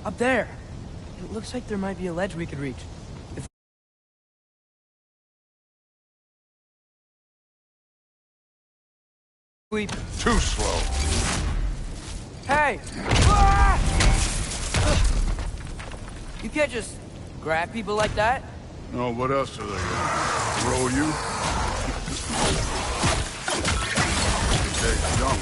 Up there. It looks like there might be a ledge we could reach. If we... Too slow. Hey! Ah! You can't just grab people like that. No, what else are they gonna throw you? They jump.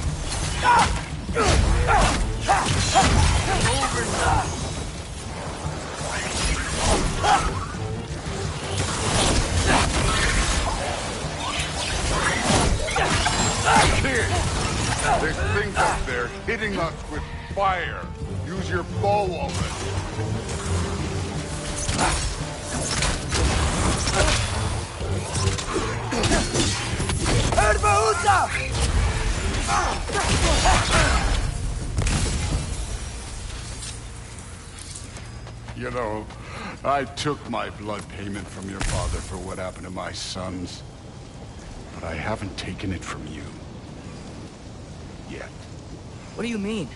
Kid, there's things up there hitting us with fire. Use your bow already. You know, I took my blood payment from your father for what happened to my sons. But I haven't taken it from you. Yet. What do you mean?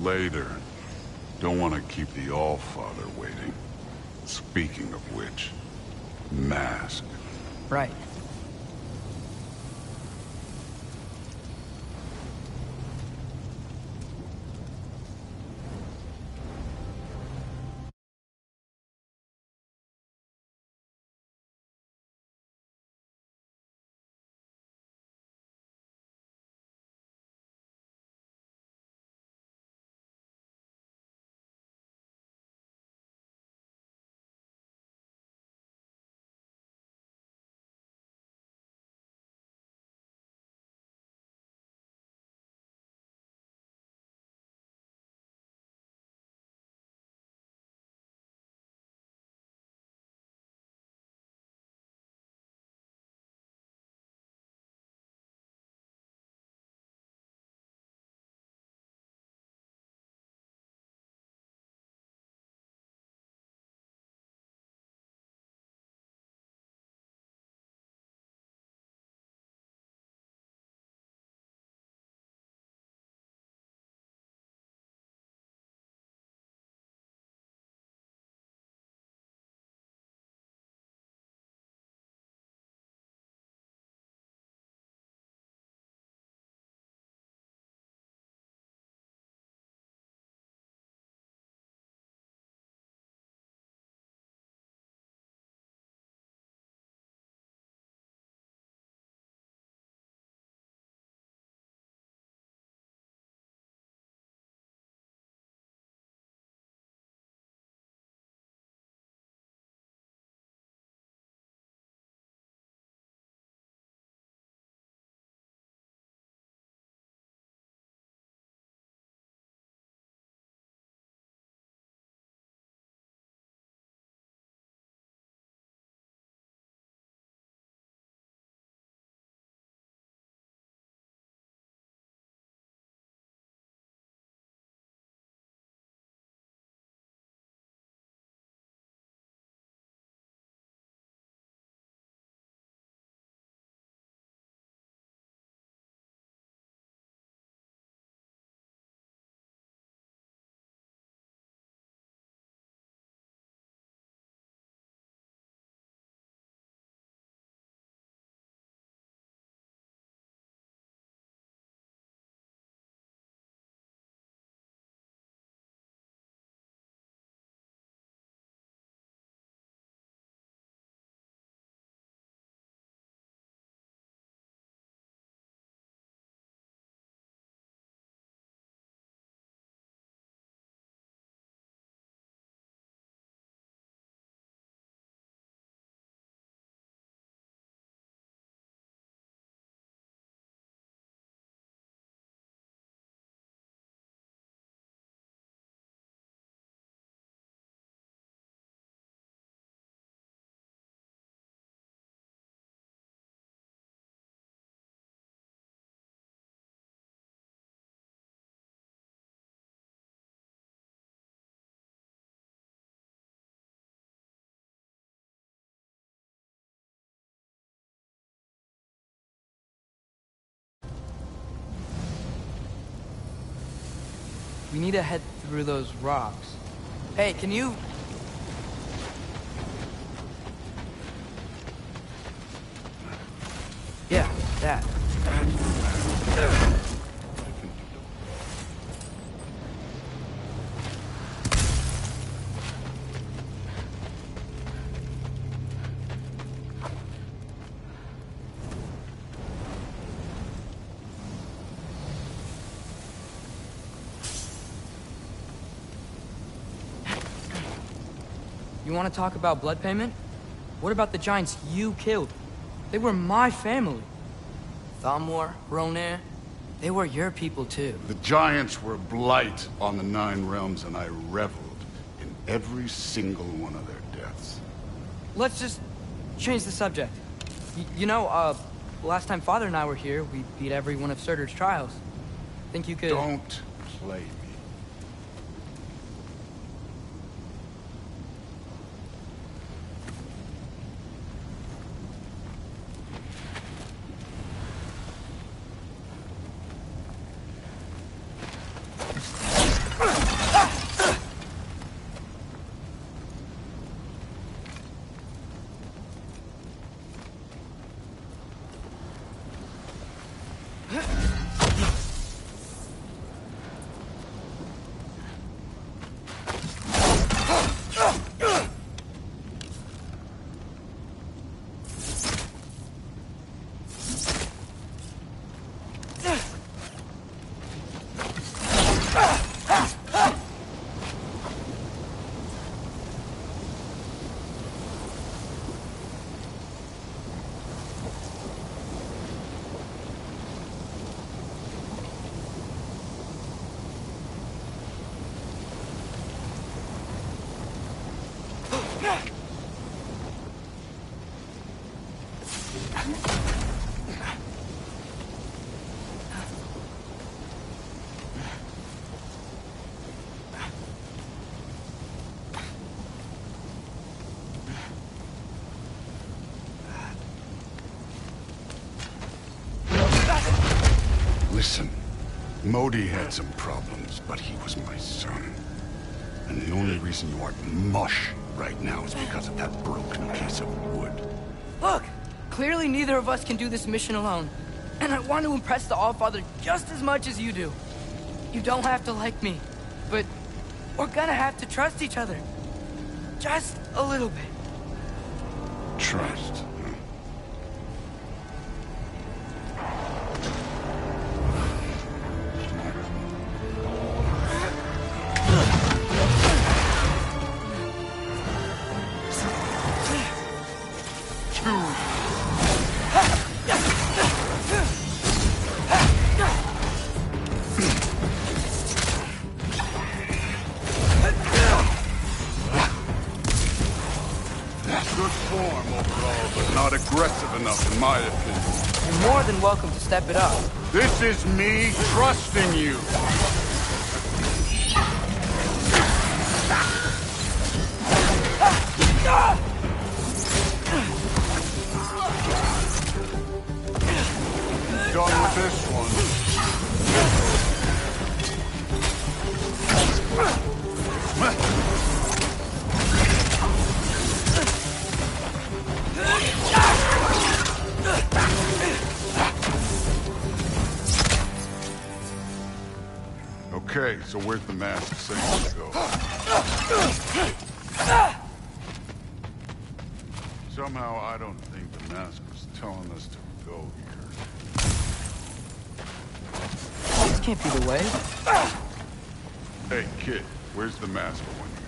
Later. Don't want to keep the All-Father waiting. Speaking of which, mask. Right. We need to head through those rocks. Hey, can you... Yeah, that. You want to talk about blood payment? What about the giants you killed? They were my family. Thamor, Ronair, they were your people too. The giants were blight on the Nine Realms, and I reveled in every single one of their deaths. Let's just change the subject. Last time Father and I were here, we beat every one of Surtur's trials. Think you could... Don't play me. Listen, Modi had some problems, but he was my son. And the only reason you aren't mush right now is because of that broken piece of wood. Look! Clearly neither of us can do this mission alone. And I want to impress the Allfather just as much as you do. You don't have to like me, but we're gonna have to trust each other. Just a little bit. Trust. Aggressive enough, in my opinion. You're more than welcome to step it up. This is me trusting you. Done with this one. Okay, so where's the mask saying to go? Somehow I don't think the mask was telling us to go here. This can't be the way. Hey, kid, where's the mask pointing us?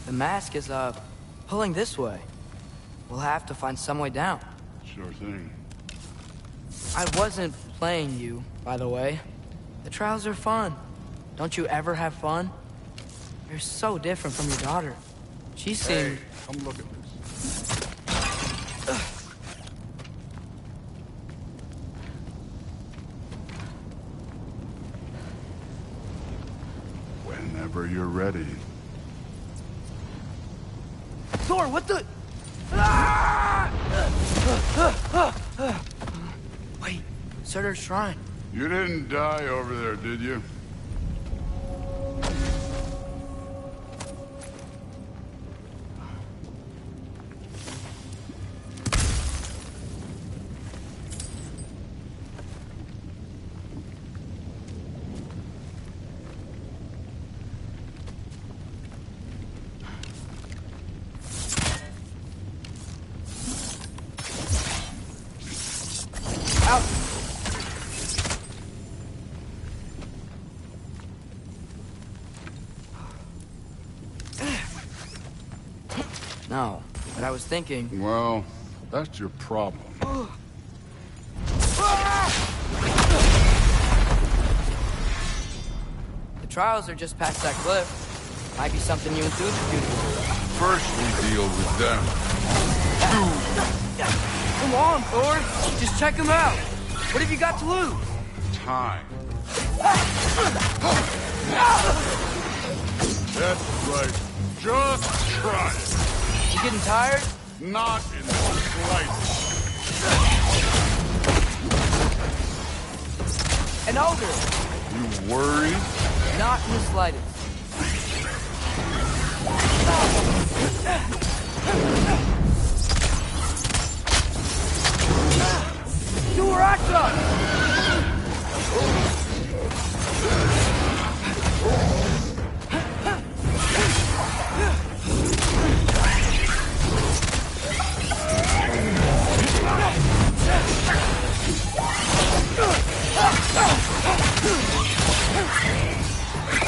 The mask is, pulling this way. We'll have to find some way down. Sure thing. I wasn't playing you, by the way. The trials are fun. Don't you ever have fun? You're so different from your daughter. She seemed... Hey, come look at this. Whenever you're ready. Thor, what the... Ah! Wait, Surtur's shrine. You didn't die over there, did you? Out! No, but I was thinking... Well, that's your problem. The trials are just past that cliff. Might be something you and Dude could do. First we deal with them. Come on, Thor. Just check them out. What have you got to lose? Time. That's right. Just try it. You getting tired? Not in the slightest. An ogre. You worried? Not in the slightest. Durata!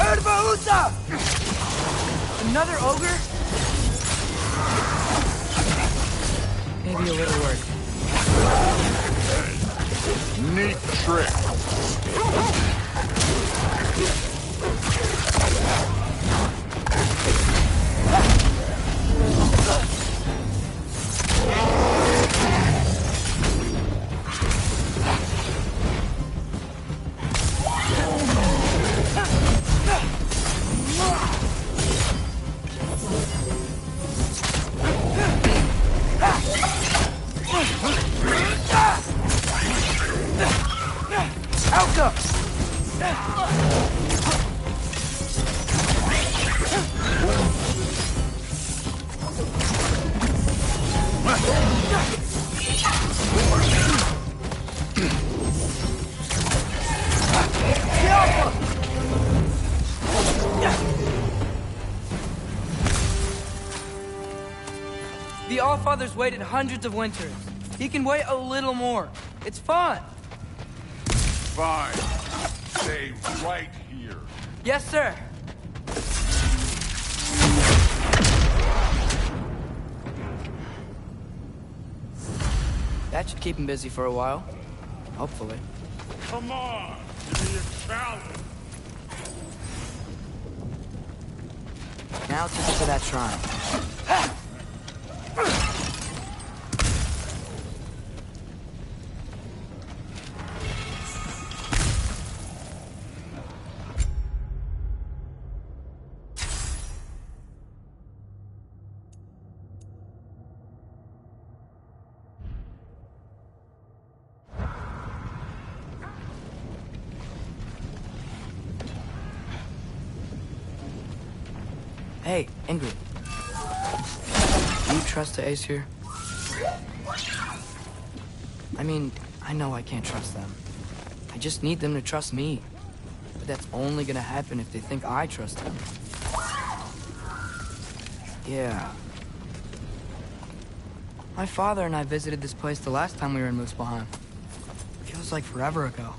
Erbauta! Another ogre? Maybe a little work. Neat trick. Alka! The Allfather's waited hundreds of winters. He can wait a little more. It's fun. Fine. Stay right here. Yes, sir. That should keep him busy for a while. Hopefully. Come on. Give me a challenge. Now take it to that shrine. Hey, Ingrid. Do you trust the Aesir? I mean, I know I can't trust them. I just need them to trust me. But that's only gonna happen if they think I trust them. Yeah. My father and I visited this place the last time we were in Muspelheim. Feels like forever ago.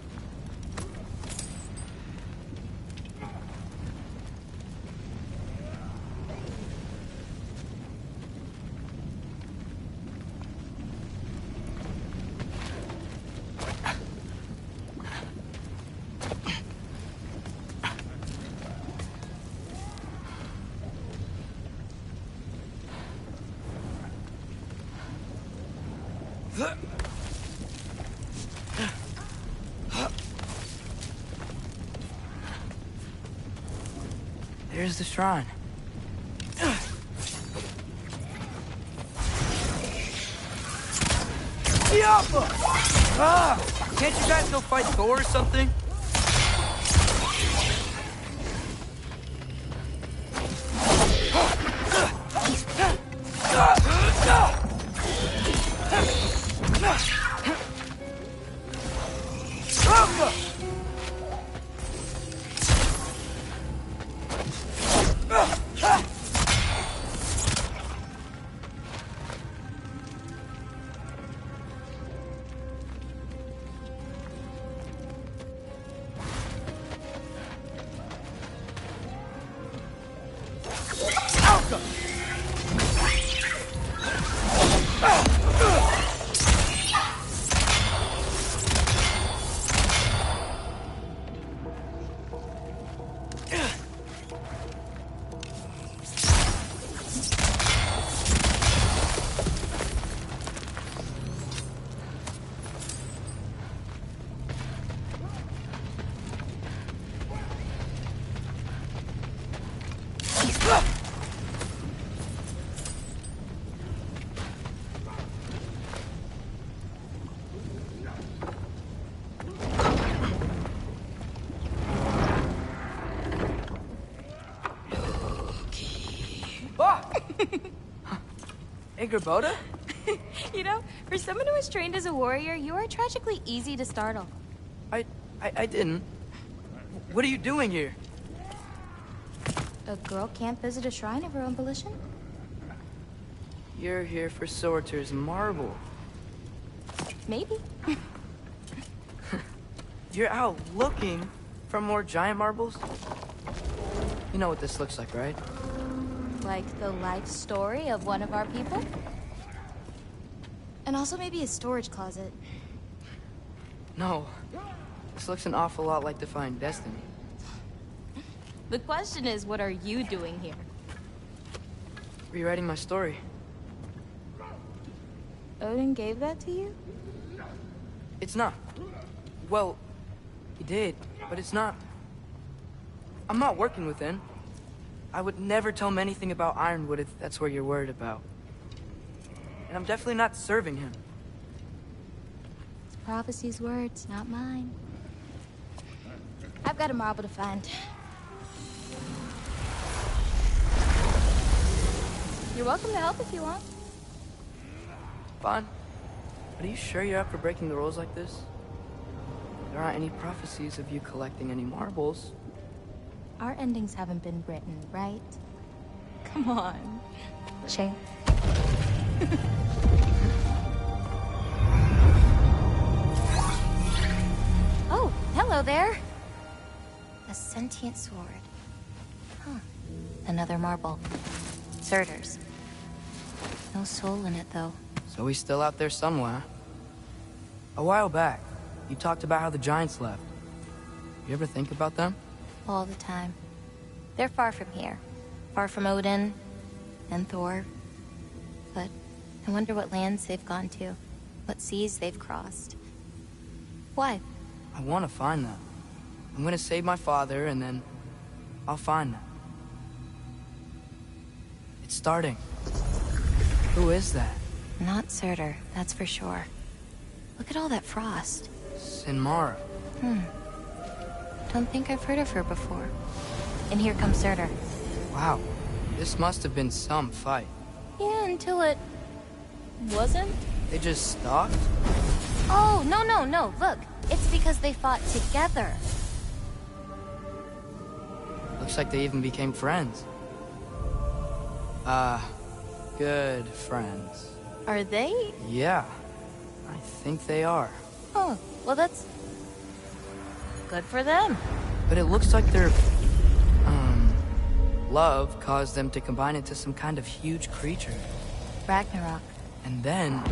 There's the shrine. Yappa! Ah! Can't you guys go fight Thor or something? Hey, Gerboda? You know, for someone who was trained as a warrior, you are tragically easy to startle. I didn't. What are you doing here? A girl can't visit a shrine of her own volition? You're here for Sorter's marble. Maybe. You're out looking for more giant marbles? You know what this looks like, right? Like the life story of one of our people? And also maybe a storage closet. No. This looks an awful lot like Defying Destiny. The question is, what are you doing here? Rewriting my story. Odin gave that to you? It's not. Well, he did, but it's not. I'm not working with him. I would never tell him anything about Ironwood if that's what you're worried about. And I'm definitely not serving him. It's prophecy's words, not mine. I've got a marble to find. You're welcome to help if you want. Fine. But are you sure you're up for breaking the rules like this? There aren't any prophecies of you collecting any marbles. Our endings haven't been written, right? Come on. Shane. Oh, hello there. A sentient sword. Huh. Another marble. Surtur's. No soul in it, though. So he's still out there somewhere. A while back, you talked about how the giants left. You ever think about them? All the time. They're far from here. Far from Odin and Thor. But I wonder what lands they've gone to. What seas they've crossed. Why? I want to find them. I'm gonna save my father, and then I'll find them. It's starting. Who is that? Not Surtur, that's for sure. Look at all that frost. Sinmara. Don't think I've heard of her before. And here comes Surtur. Wow. This must have been some fight. Yeah, until it... wasn't? They just stalked? Oh, no. Look, it's because they fought together. Looks like they even became friends. Good friends. Are they? Yeah, I think they are. Oh, well that's... good for them. But it looks like their, love caused them to combine into some kind of huge creature. Ragnarok. And then...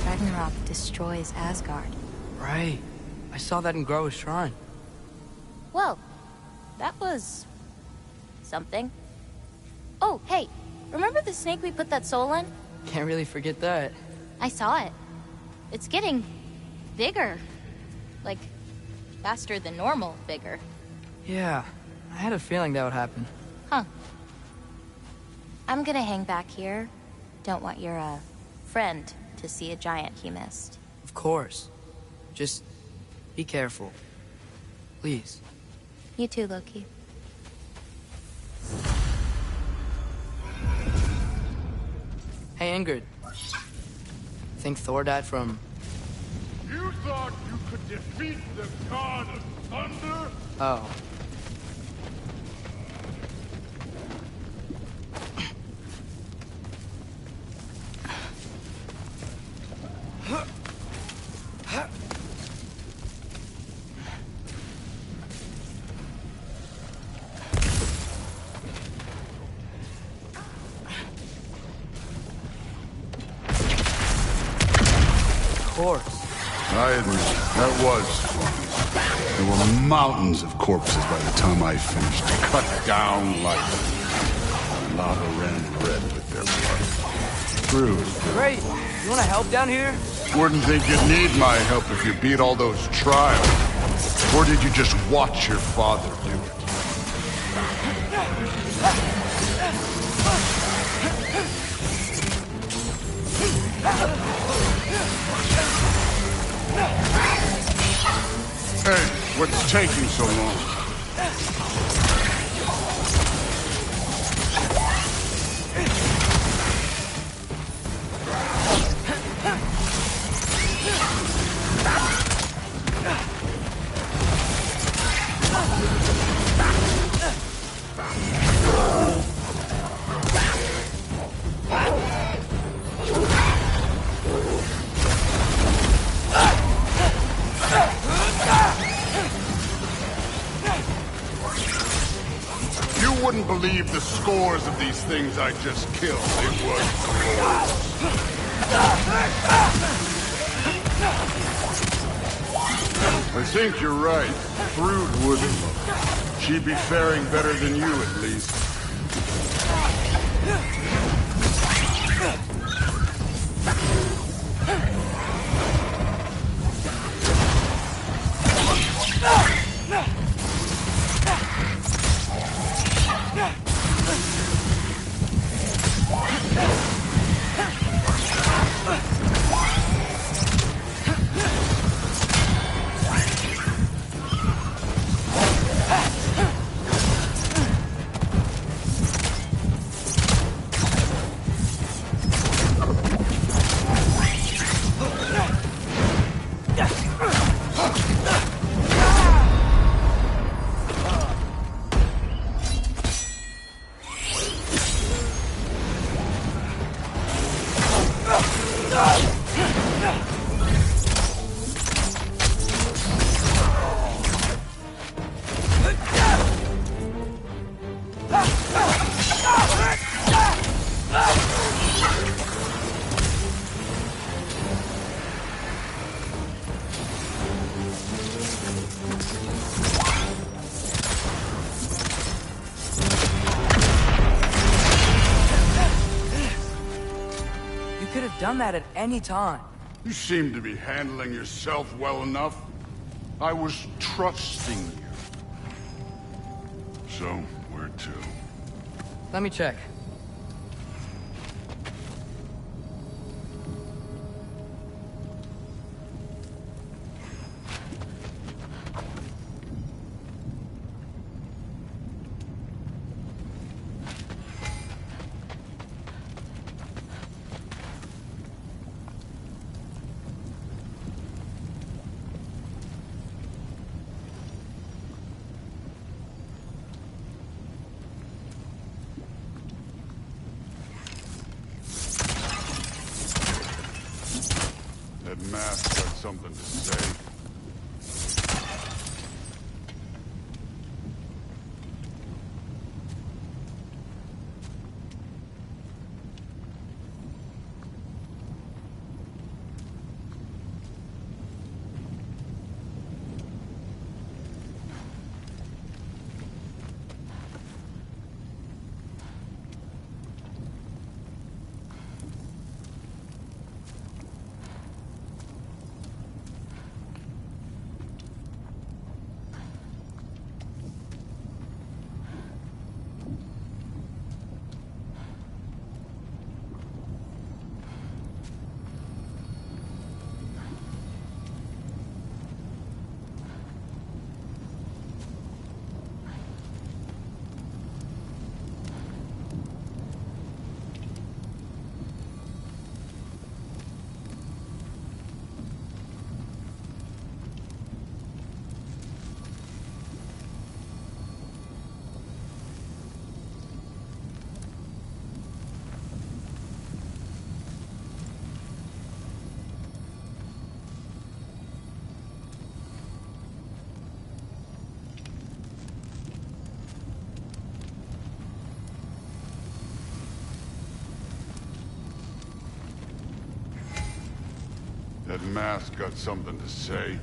Ragnarok destroys Asgard. Right. I saw that in Groa's shrine. Well, that was... something. Oh, hey, remember the snake we put that soul in? Can't really forget that. I saw it. It's getting bigger. Like, faster than normal bigger. Yeah, I had a feeling that would happen. Huh. I'm gonna hang back here. Don't want your, friend to see a giant he missed. Of course. Just be careful. Please. You too, Loki. Hey, Ingrid. Think Thor died from... You thought you could defeat the god of thunder? Oh. Of course. I admit, that was fun. There were mountains of corpses by the time I finished. Cut down like lava ran red with their blood. Bruised. Great. You want to help down here? Wouldn't think you'd need my help if you beat all those trials. Or did you just watch your father do it? Hey, what's taking so long? You wouldn't believe the scores of these things I just killed. It was glorious. I think you're right. Thrud wouldn't. She'd be faring better than you, at least. Done that at any time. You seem to be handling yourself well enough. I was trusting you. So, where to? Let me check. That mask got something to say. red mask got something to say?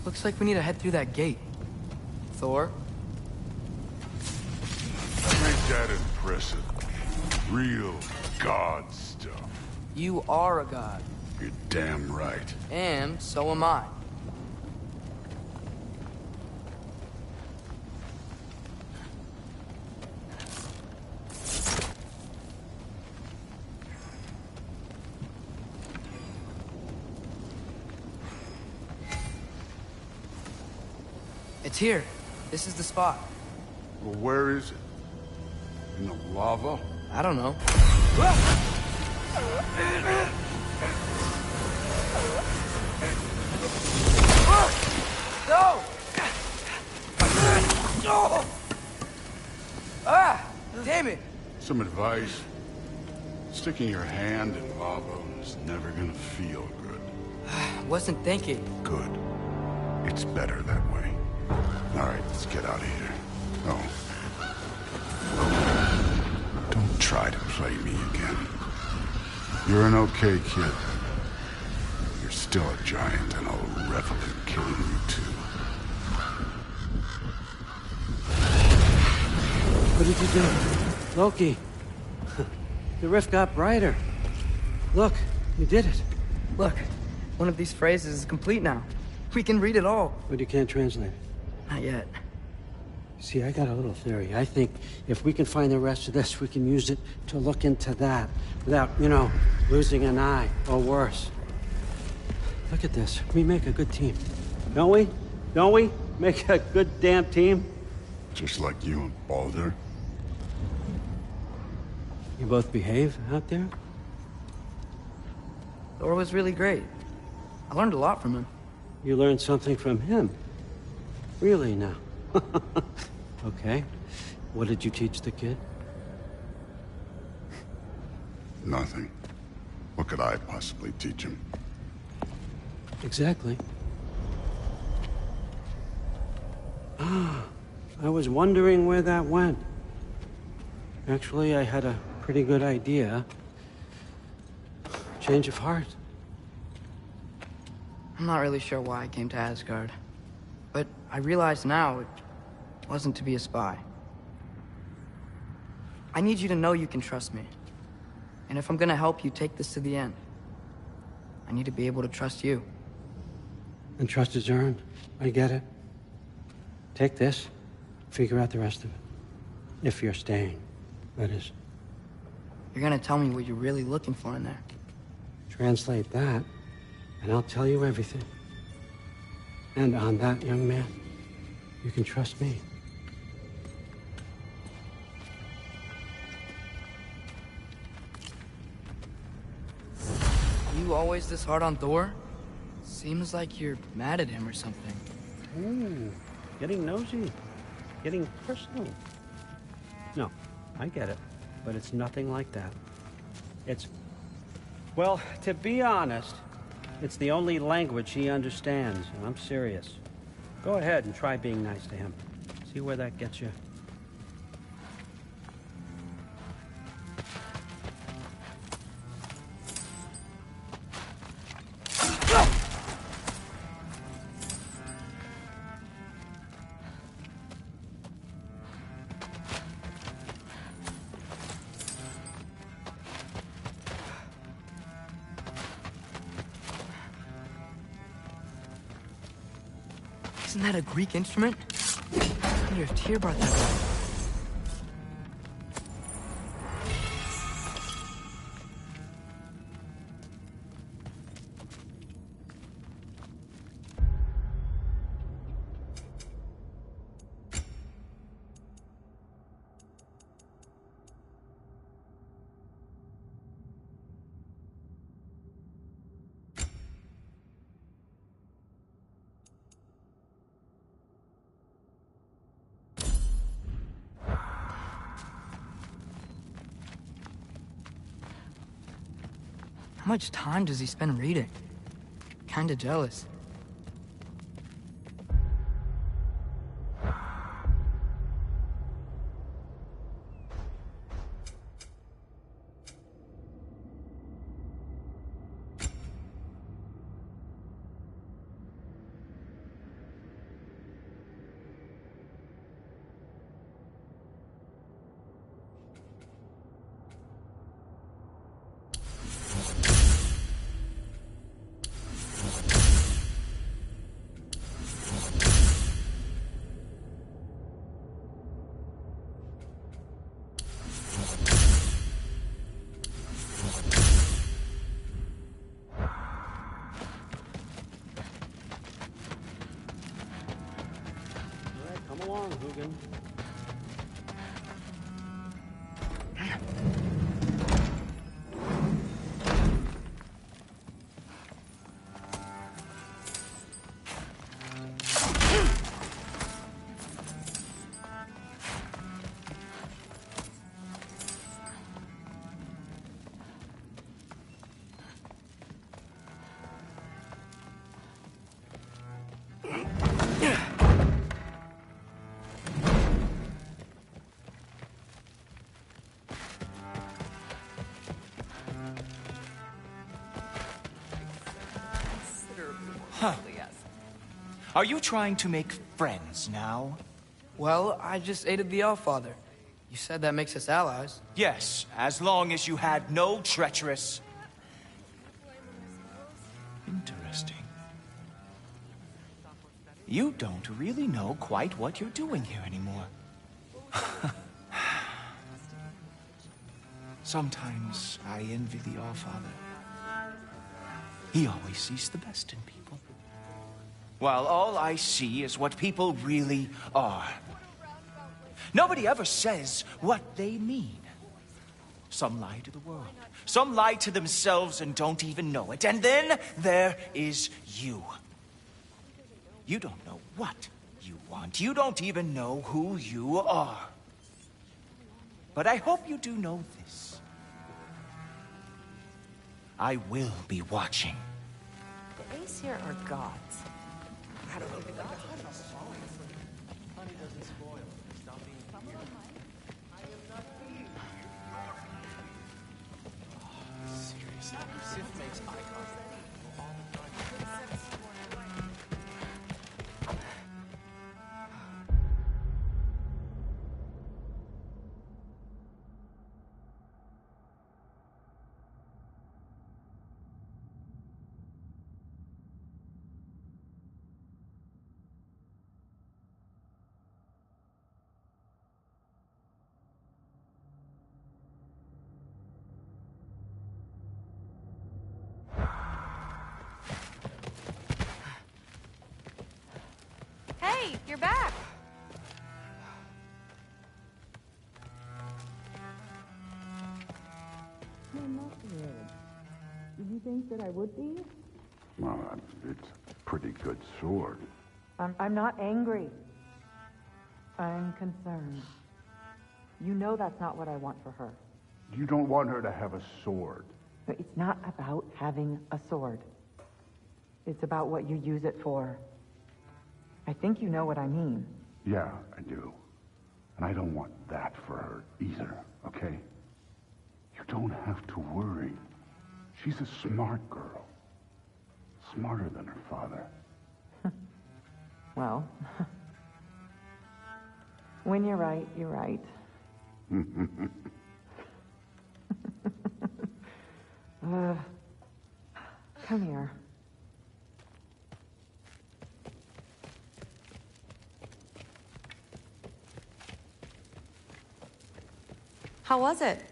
Looks like we need to head through that gate. Thor? Ain't that impressive? Real god stuff. You are a god. You're damn right. And so am I. It's here. This is the spot. Well, where is it? In the lava? I don't know. No! Ah! Damn it! Some advice? Sticking your hand in lava is never gonna feel good. Wasn't thinking. Good. It's better that way. All right, let's get out of here. Oh. Don't try to play me again. You're an okay kid. You're still a giant, and I'll revel in killing you too. What did you do? Loki. The rift got brighter. Look, you did it. Look, one of these phrases is complete now. We can read it all. But you can't translate it. Not yet. See, I got a little theory. I think if we can find the rest of this, we can use it to look into that without, losing an eye or worse. Look at this. We make a good team. Don't we? Don't we? Make a good damn team? Just like you and Baldur. You both behave out there? Thor was really great. I learned a lot from him. You learned something from him? Really now? Okay. What did you teach the kid? Nothing. What could I possibly teach him? Exactly. I was wondering where that went. Actually, I had a pretty good idea. Change of heart. I'm not really sure why I came to Asgard. But I realize now it wasn't to be a spy. I need you to know you can trust me. And if I'm gonna help you take this to the end, I need to be able to trust you. And trust is earned. I get it. Take this, figure out the rest of it. If you're staying, that is. You're gonna tell me what you're really looking for in there. Translate that, and I'll tell you everything. And on that, young man, you can trust me. You always this hard on Thor? Seems like you're mad at him or something. Ooh, getting nosy. Getting personal. No, I get it. But it's nothing like that. It's... Well, to be honest, it's the only language he understands, and I'm serious. Go ahead and try being nice to him. See where that gets you. Isn't that a Greek instrument? I wonder if Tyr brought that back. How much time does he spend reading? Kinda jealous. Hugin. Are you trying to make friends now? Well, I just aided the Allfather. You said that makes us allies. Yes, as long as you had no treacherous... Interesting. You don't really know quite what you're doing here anymore. Sometimes I envy the Allfather. He always sees the best in people. While all I see is what people really are. Nobody ever says what they mean. Some lie to the world. Some lie to themselves and don't even know it. And then there is you. You don't know what you want. You don't even know who you are. But I hope you do know this. I will be watching. The Aesir are gods. I don't even know. Hey, you're back. Did you think that I would be? Well, it's a pretty good sword. I'm not angry. I'm concerned. You know that's not what I want for her. You don't want her to have a sword. But it's not about having a sword. It's about what you use it for. I think you know what I mean. Yeah, I do. And I don't want that for her either, okay? You don't have to worry. She's a smart girl. Smarter than her father. Well, when you're right, you're right. Come here. How was it?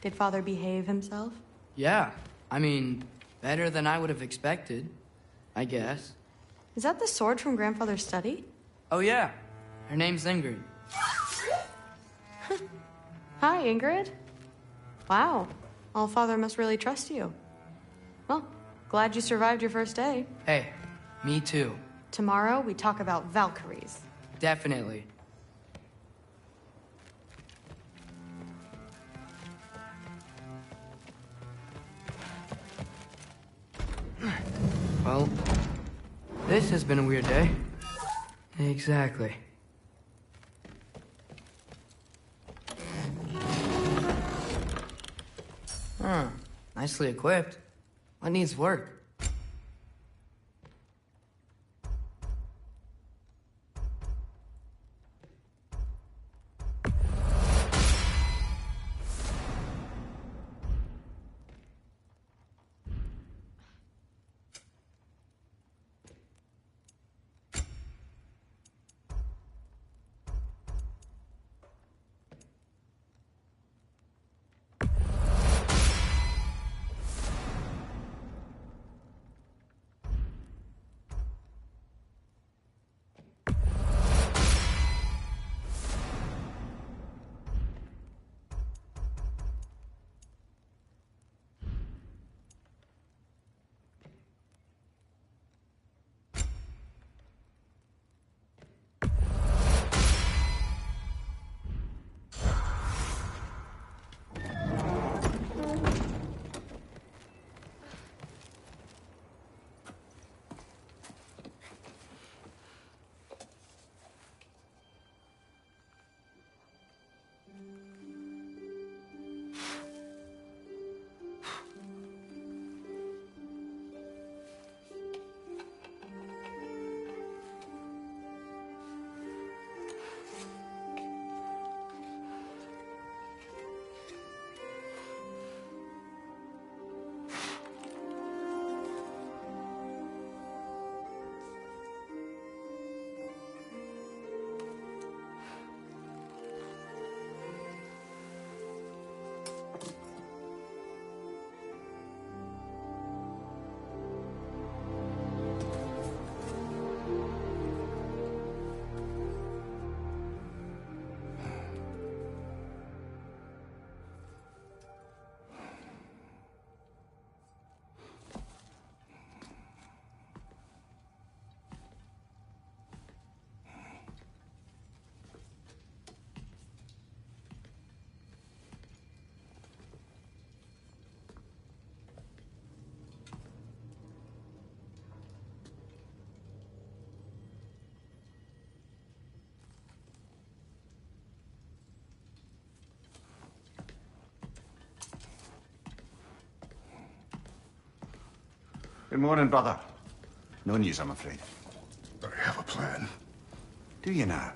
Did Father behave himself? Yeah, I mean, better than I would have expected, I guess. Is that the sword from Grandfather's study? Oh yeah, her name's Ingrid. Hi, Ingrid. Wow, Allfather must really trust you. Well, glad you survived your first day. Hey, me too. Tomorrow, we talk about Valkyries. Definitely. Well, this has been a weird day. Exactly. Huh. Nicely equipped. What needs work? Good morning, brother. No news, I'm afraid. I have a plan. Do you now?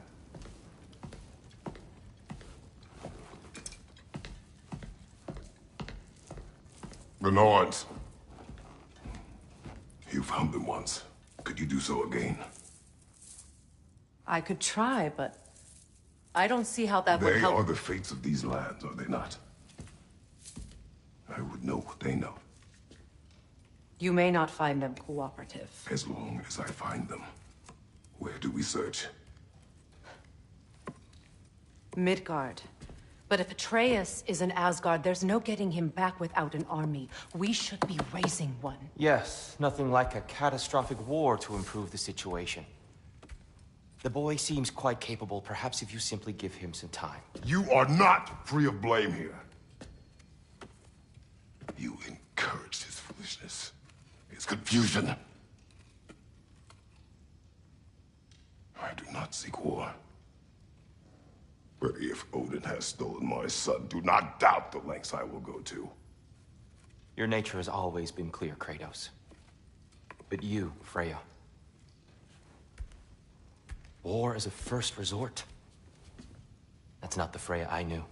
The Norns. You found them once. Could you do so again? I could try, but I don't see how that would They help. are the fates of these lands, are they not? I would know what they know, You may not find them cooperative. as long as I find them. Where do we search? Midgard. But if Atreus is in Asgard, there's no getting him back without an army. We should be raising one. Yes, nothing like a catastrophic war to improve the situation. The boy seems quite capable. Perhaps if you simply give him some time. You are not free of blame here. You encouraged his foolishness, his confusion. I do not seek war. But if Odin has stolen my son, do not doubt the lengths I will go to. Your nature has always been clear, Kratos. But you, Freya. War is a first resort. That's not the Freya I knew.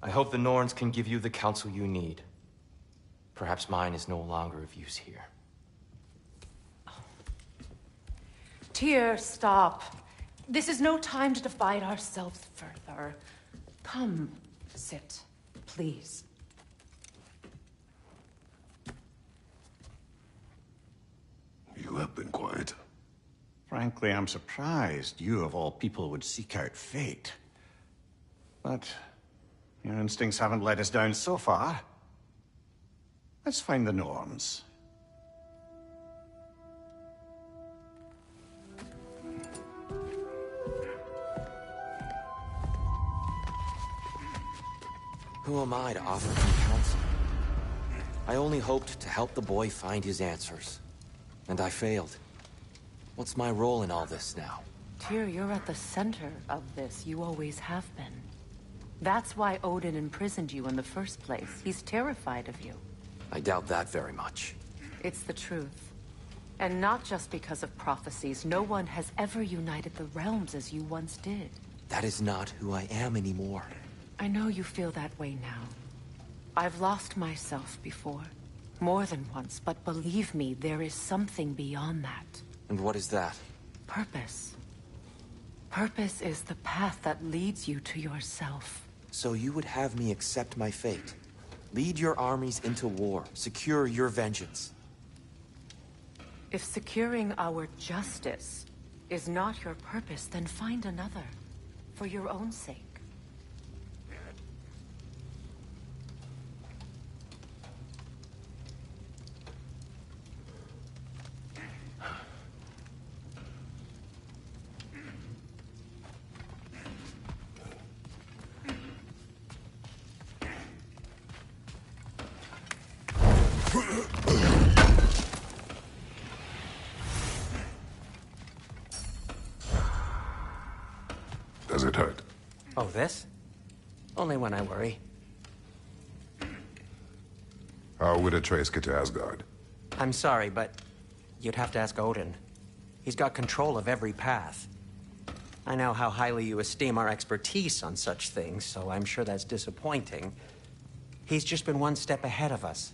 I hope the Norns can give you the counsel you need. Perhaps mine is no longer of use here. Tyr, stop. This is no time to divide ourselves further. Come, sit, please. You have been quiet. Frankly, I'm surprised you, of all people, would seek out fate. But your instincts haven't let us down so far. Let's find the Norns. Who am I to offer him counsel? I only hoped to help the boy find his answers. And I failed. What's my role in all this now? Tyr, you're at the center of this. You always have been. That's why Odin imprisoned you in the first place. He's terrified of you. I doubt that very much. It's the truth. And not just because of prophecies. No one has ever united the realms as you once did. That is not who I am anymore. I know you feel that way now. I've lost myself before. More than once, but believe me, there is something beyond that. And what is that? Purpose. Purpose is the path that leads you to yourself. So you would have me accept my fate? Lead your armies into war, secure your vengeance. If securing our justice is not your purpose, then find another. For your own sake. Does it hurt? Oh, this? Only when I worry. How would Atreus get to Asgard? I'm sorry, but you'd have to ask Odin. He's got control of every path. I know how highly you esteem our expertise on such things, so I'm sure that's disappointing. He's just been one step ahead of us.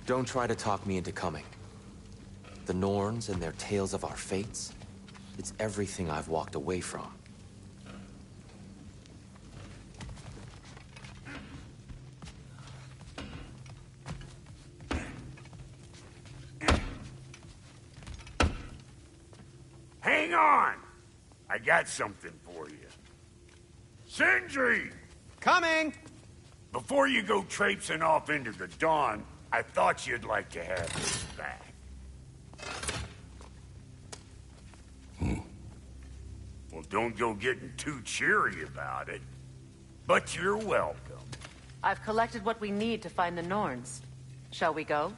Don't try to talk me into coming. The Norns and their tales of our fates, it's everything I've walked away from. Hang on! I got something for you. Sindri! Coming! Before you go traipsing off into the dawn, I thought you'd like to have this back. Well, don't go getting too cheery about it. But you're welcome. I've collected what we need to find the Norns. Shall we go?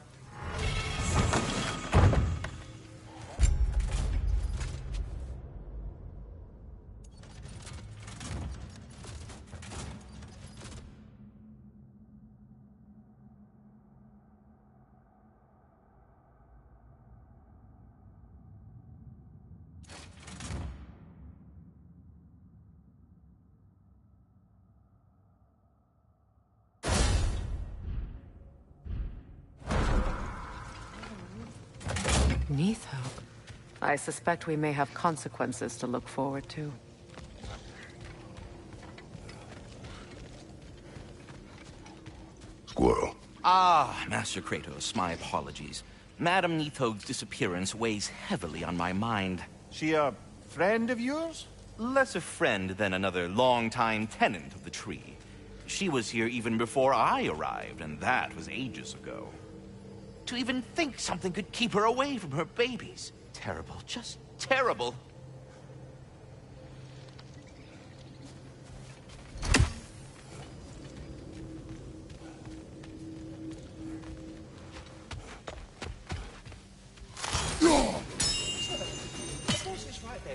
Neath hope. I suspect we may have consequences to look forward to. Squirrel. Ah, Master Kratos, my apologies. Madame Neathog's disappearance weighs heavily on my mind. She a friend of yours? Less a friend than another long-time tenant of the tree. She was here even before I arrived, and that was ages ago. To even think something could keep her away from her babies. Terrible, just terrible.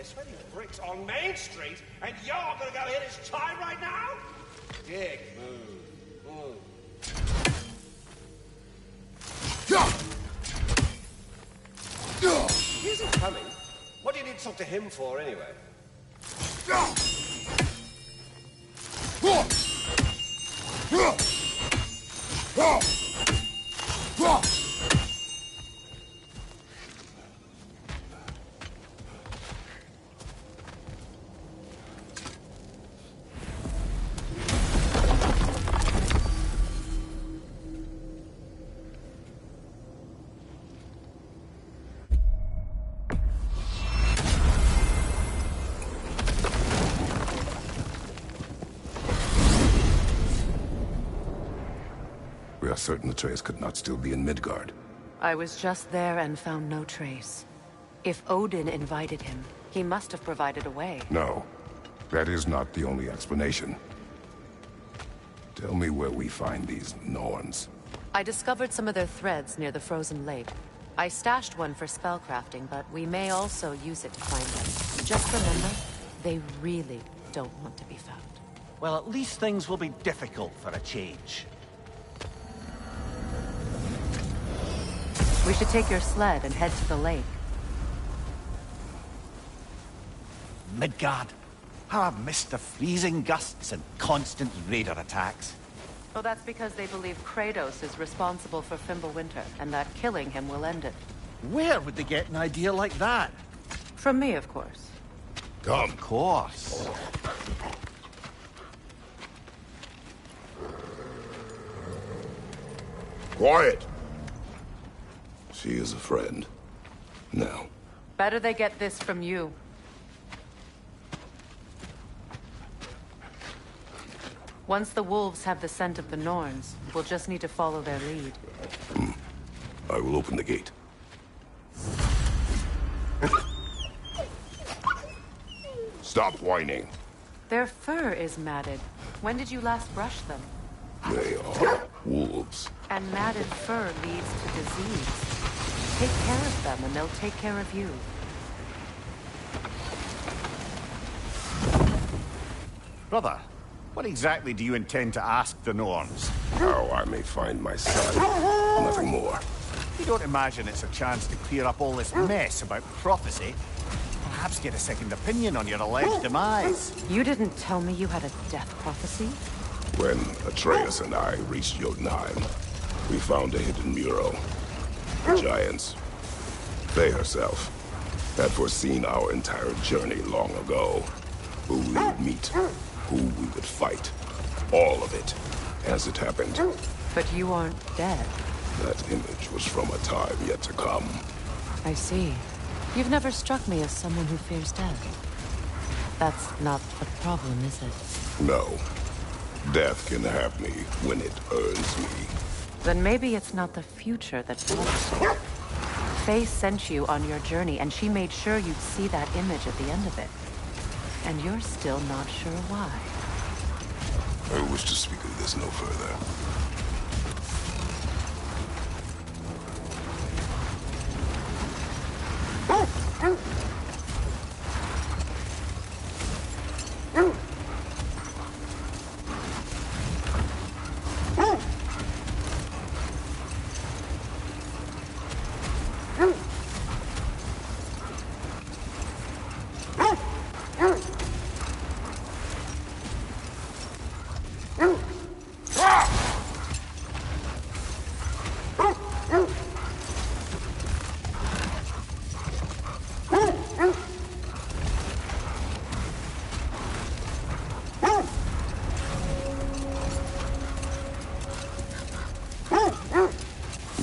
Sweating bricks on Main Street, and you're gonna go hit his time right now? Dick move. He isn't coming. What do you need to talk to him for, anyway? We are certain the trace could not still be in Midgard. I was just there and found no trace. If Odin invited him, he must have provided a way. No, that is not the only explanation. Tell me where we find these Norns. I discovered some of their threads near the frozen lake. I stashed one for spellcrafting, but we may also use it to find them. Just remember, they really don't want to be found. Well, at least things will be difficult for a change. We should take your sled and head to the lake. Midgard. How I've missed the freezing gusts and constant raider attacks. Well, that's because they believe Kratos is responsible for Fimbulwinter, and that killing him will end it. Where would they get an idea like that? From me, of course. Come. Of course. Quiet! She is a friend. Now. Better they get this from you. Once the wolves have the scent of the Norns, we'll just need to follow their lead. I will open the gate. Stop whining. Their fur is matted. When did you last brush them? They are wolves. And matted fur leads to disease. Take care of them and they'll take care of you. Brother, what exactly do you intend to ask the Norns? How I may find my son. Nothing more. You don't imagine it's a chance to clear up all this mess about prophecy? Perhaps get a second opinion on your alleged demise. You didn't tell me you had a death prophecy? When Atreus and I reached Jotunheim, We found a hidden mural. The Giants. They herself had foreseen our entire journey long ago. Who we would meet, who we would fight. All of it, as it happened. But you aren't dead. That image was from a time yet to come. I see. You've never struck me as someone who fears death. That's not the problem, is it? No. Death can have me when it earns me. Then maybe it's not the future that bothers you. Faye sent you on your journey, and she made sure you'd see that image at the end of it. And you're still not sure why. I wish to speak of this no further.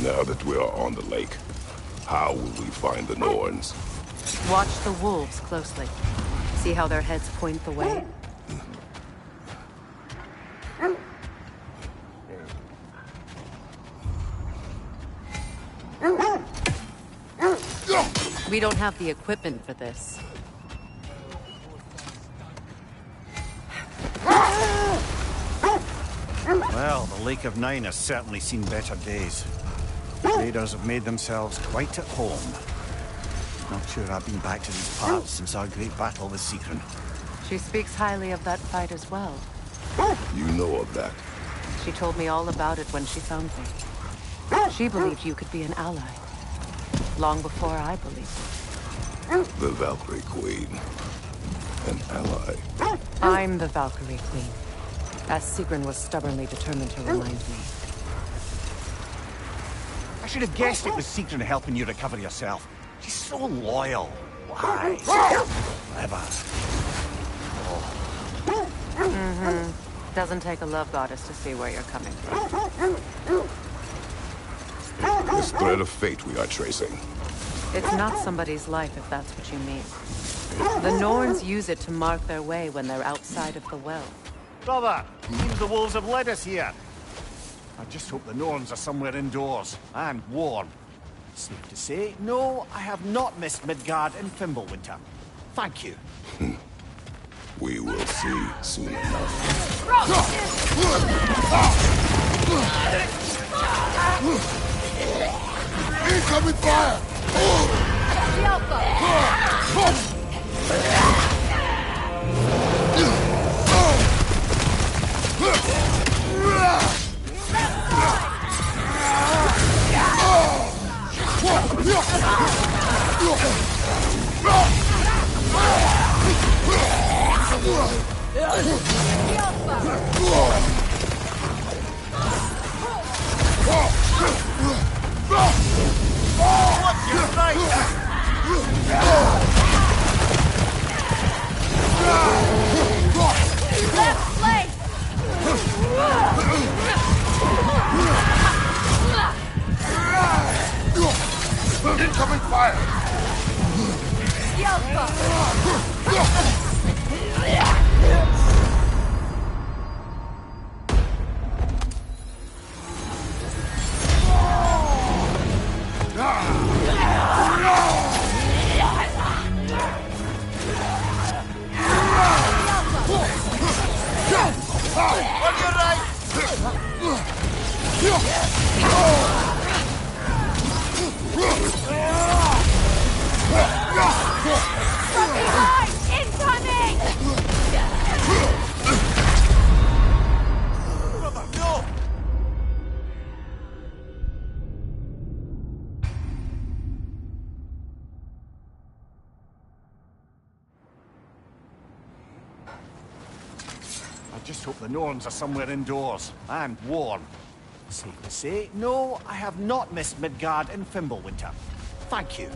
Now that we are on the lake, how will we find the Norns? Watch the wolves closely. See how their heads point the way? We don't have the equipment for this. Well, the Lake of Nine has certainly seen better days. Raiders have made themselves quite at home. Not sure I've been back to these parts since our great battle with Seekron. She speaks highly of that fight as well. You know of that? She told me all about it when she found me. She believed you could be an ally. Long before I believed it. The Valkyrie Queen. An ally. I'm the Valkyrie Queen. As Seekron was stubbornly determined to remind me. I should have guessed it was Seekron helping you recover yourself. She's so loyal. Why? Clever. Doesn't take a love goddess to see where you're coming from. This thread of fate we are tracing. It's not somebody's life, if that's what you mean. The Norns use it to mark their way when they're outside of the well. Brother, seems the wolves have led us here. I just hope the Norns are somewhere indoors, and warm. Safe to say, no, I have not missed Midgard and Fimbulwinter. Thank you. We will see soon enough. Incoming fire! Incoming fire! I just hope the Norns are somewhere indoors, and warm. Safe to say, no, I have not missed Midgard and Fimbulwinter. Thank you.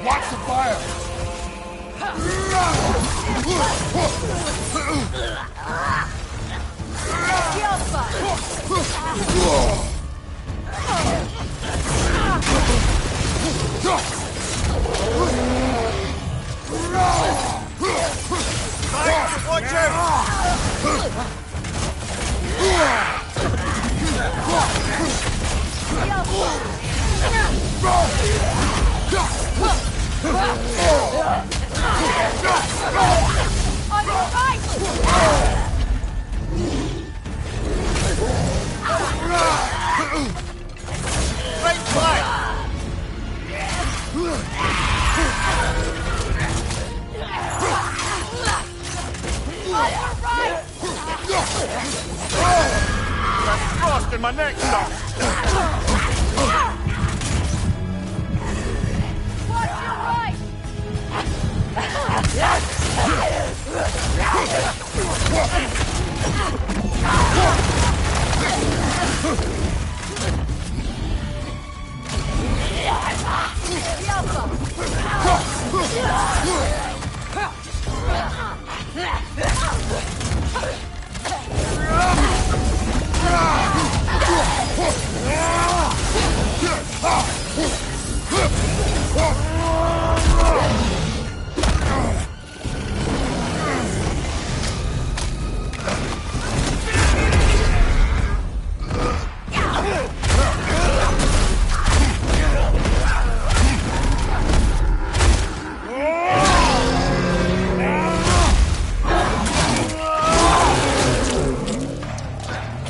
Watch the fire! Watch out! On your right! Right flank! On your right! That's frost in my neck, stop! Watch your right!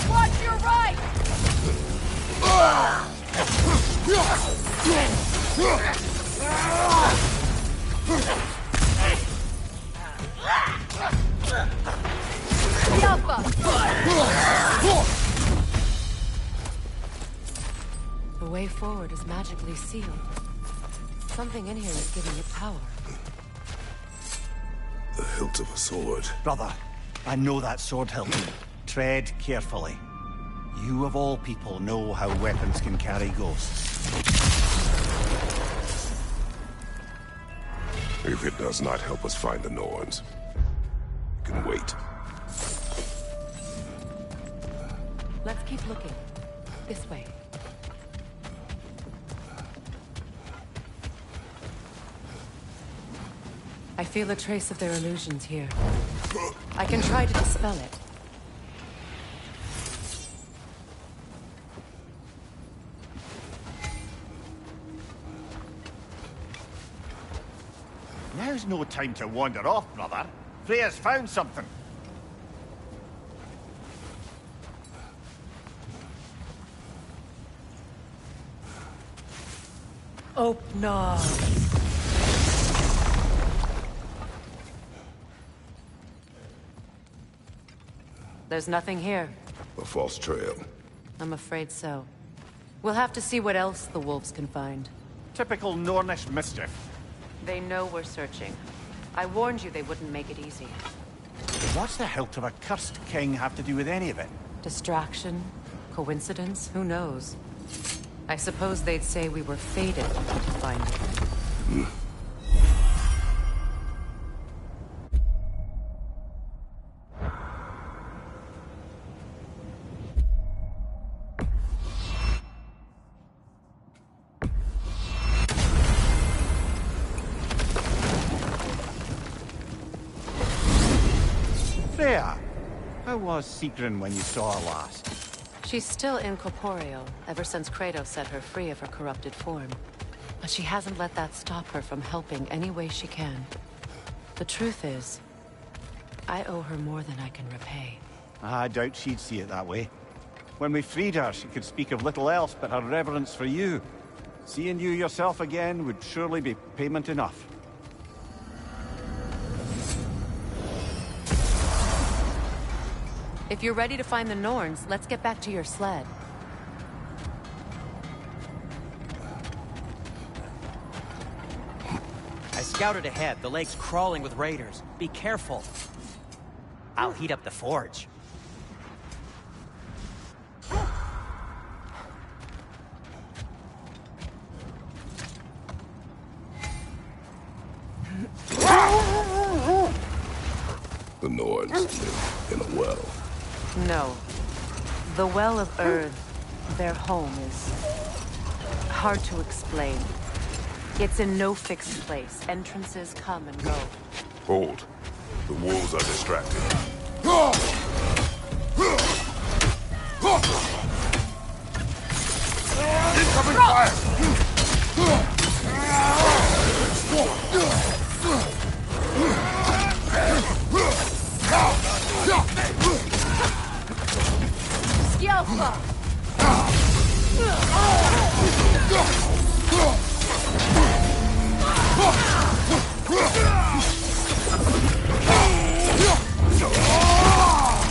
Watch your right! The way forward is magically sealed. Something in here is giving it power. The hilt of a sword. Brother, I know that sword hilt. Tread carefully. You of all people know how weapons can carry ghosts. If it does not help us find the Norns, you can wait. Let's keep looking. This way. I feel a trace of their illusions here. I can try to dispel it. Now's no time to wander off, brother. Freya's found something. Open. There's nothing here. A false trail. I'm afraid so. We'll have to see what else the wolves can find. Typical Nornish mischief. They know we're searching. I warned you they wouldn't make it easy. What's the hilt of a cursed king have to do with any of it? Distraction? Coincidence? Who knows? I suppose they'd say we were fated to find it. Freya, how was Sigrun when you saw her last? She's still incorporeal, ever since Kratos set her free of her corrupted form. But she hasn't let that stop her from helping any way she can. The truth is, I owe her more than I can repay. I doubt she'd see it that way. When we freed her, she could speak of little else but her reverence for you. Seeing you yourself again would surely be payment enough. If you're ready to find the Norns, let's get back to your sled. scouted ahead. The lake's crawling with raiders. Be careful. I'll heat up the forge. The Norns live in a well. No. The Well of Earth, their home, is hard to explain. It's in no fixed place. Entrances come and go. Hold. The wolves are distracted. Incoming fire! Scalpa!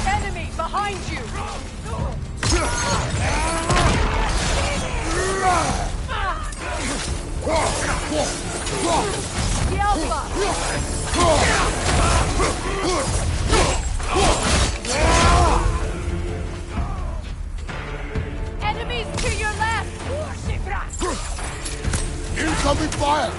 Enemy behind you! Enemies to your left! Incoming fire!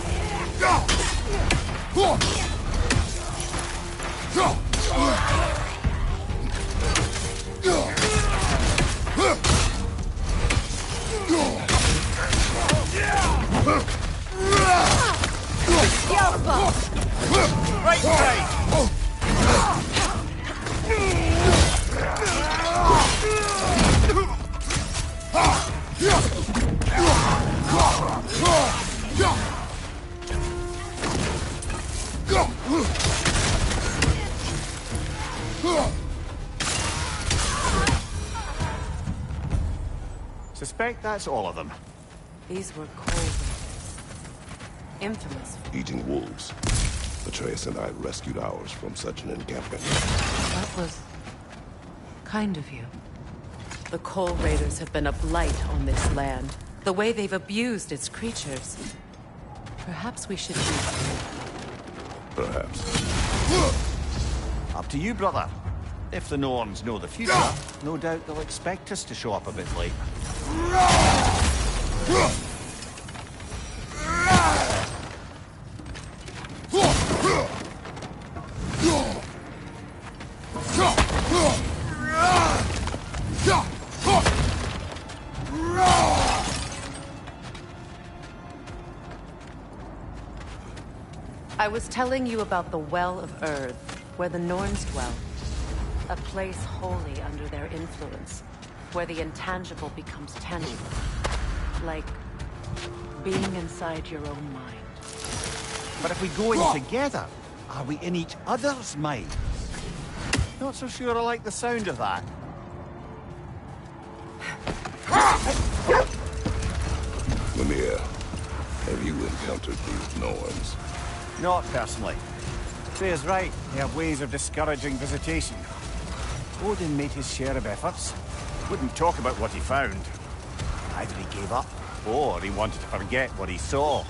Right side! Suspect that's all of them. These were cold raiders. Infamous. Eating wolves. Atreus and I rescued ours from such an encampment. That was kind of you. The Coal Raiders have been a blight on this land. The way they've abused its creatures. Perhaps we should do Perhaps. Up to you, brother. If the Norns know the future, no doubt they'll expect us to show up a bit late. I was telling you about the Well of Earth, where the Norns dwell. A place wholly under their influence, where the intangible becomes tangible. Like being inside your own mind. But if we go in together, are we in each other's minds? Not so sure I like the sound of that. Mimir, have you encountered these Norns? Not personally. Freya's right. They have ways of discouraging visitation. Odin made his share of efforts. Wouldn't talk about what he found. Either he gave up, or he wanted to forget what he saw.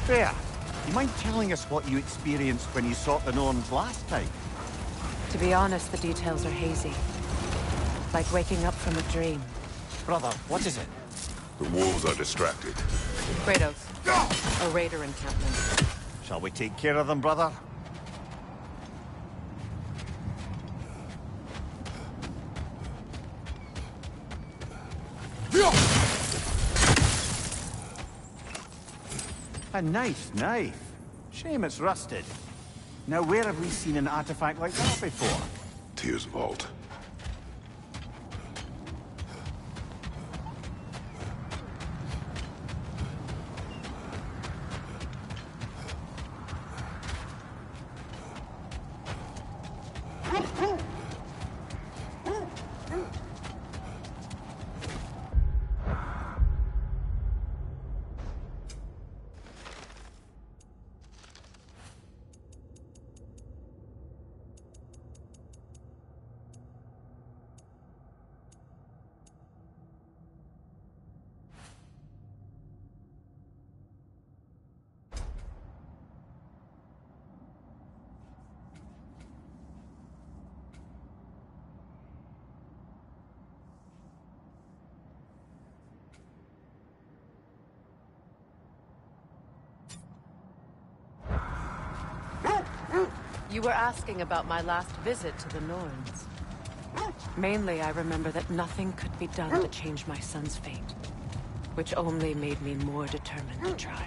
Freya, you mind telling us what you experienced when you sought the Norns last time? To be honest, the details are hazy. Like waking up from a dream. Brother, what is it? The wolves are distracted. Kratos. A raider encampment. Shall we take care of them, brother? A nice knife. Shame it's rusted. Now where have we seen an artifact like that before? Tyr's vault. You were asking about my last visit to the Norns. Mainly, I remember that nothing could be done to change my son's fate, which only made me more determined to try.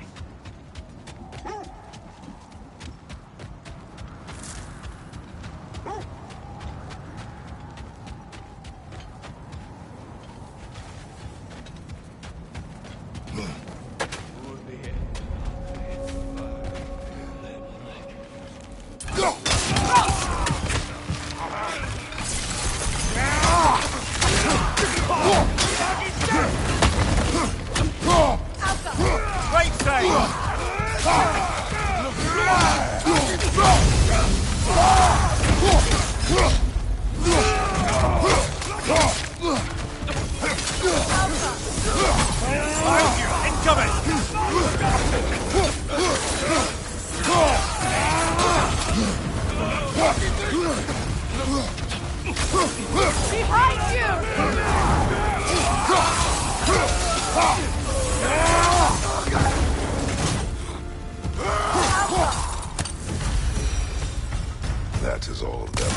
That is all of them.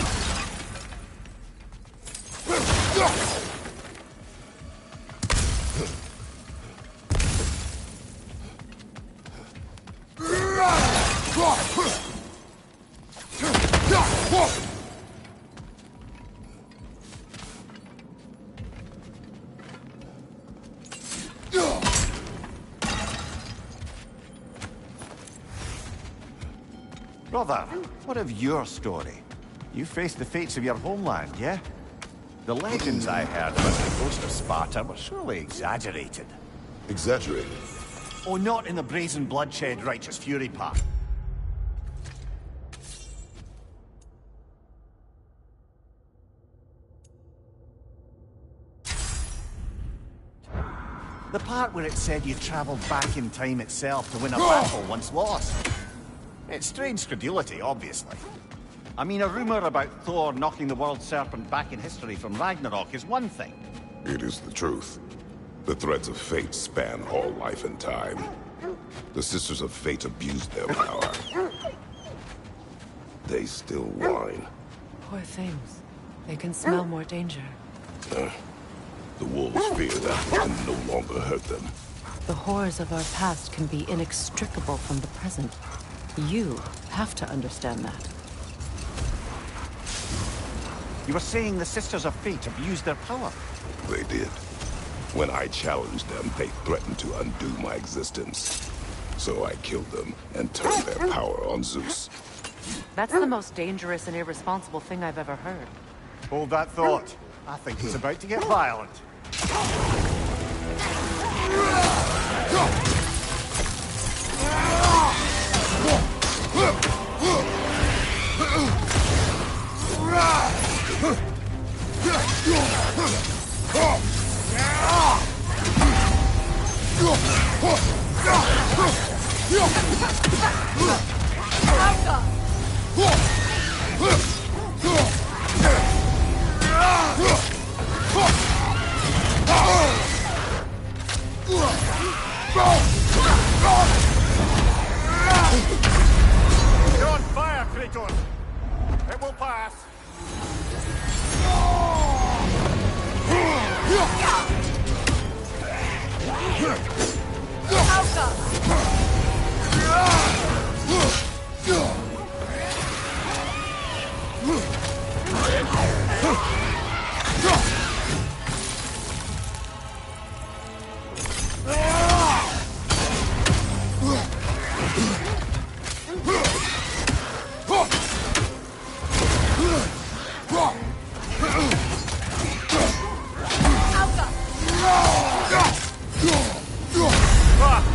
Brother, what of your story? You faced the fates of your homeland, yeah? The legends I heard about the ghost of Sparta were surely exaggerated. Exaggerated? Oh, not in the brazen bloodshed righteous fury part. The part where it said you travelled back in time itself to win a battle once lost. It's strange credulity, obviously. I mean, a rumour about Thor knocking the world serpent back in history from Ragnarok is one thing. It is the truth. The threads of fate span all life and time. The Sisters of Fate abused their power. They still whine. Poor things. They can smell more danger. The wolves fear that they can no longer hurt them. The horrors of our past can be inextricable from the present. You have to understand that. You were saying the Sisters of Fate abused their power? They did. When I challenged them, they threatened to undo my existence. So I killed them and turned their power on Zeus. That's the most dangerous and irresponsible thing I've ever heard. Hold that thought. I think it's about to get violent. You're on fire, Kratos! It will pass.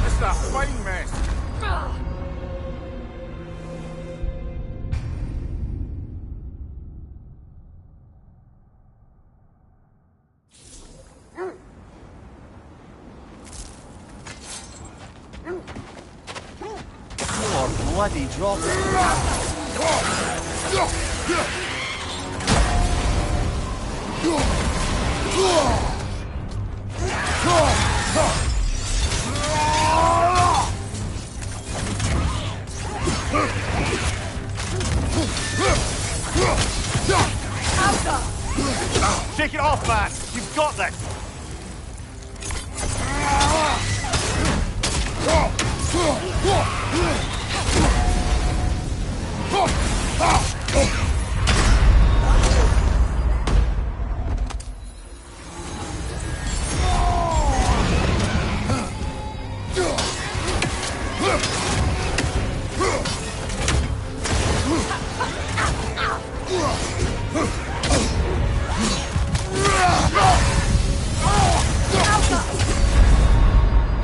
It's a fighting mess. You're bloody dropping. got this!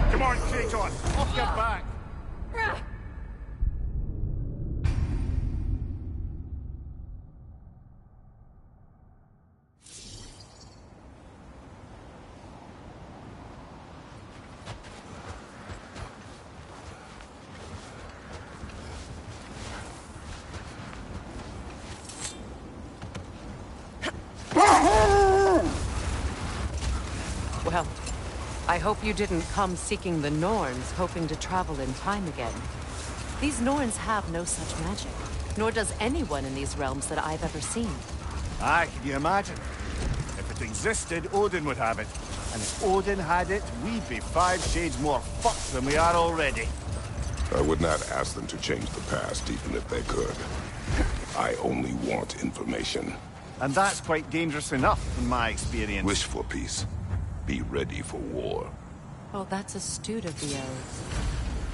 Come on, Kratos, off your back. Well, I hope you didn't come seeking the Norns, hoping to travel in time again. These Norns have no such magic, nor does anyone in these realms that I've ever seen. Aye, can you imagine? If it existed, Odin would have it. And if Odin had it, we'd be 5 shades more fucked than we are already. I would not ask them to change the past, even if they could. I only want information. And that's quite dangerous enough, in my experience. Wish for peace. Be ready for war. Well, that's astute of the elves.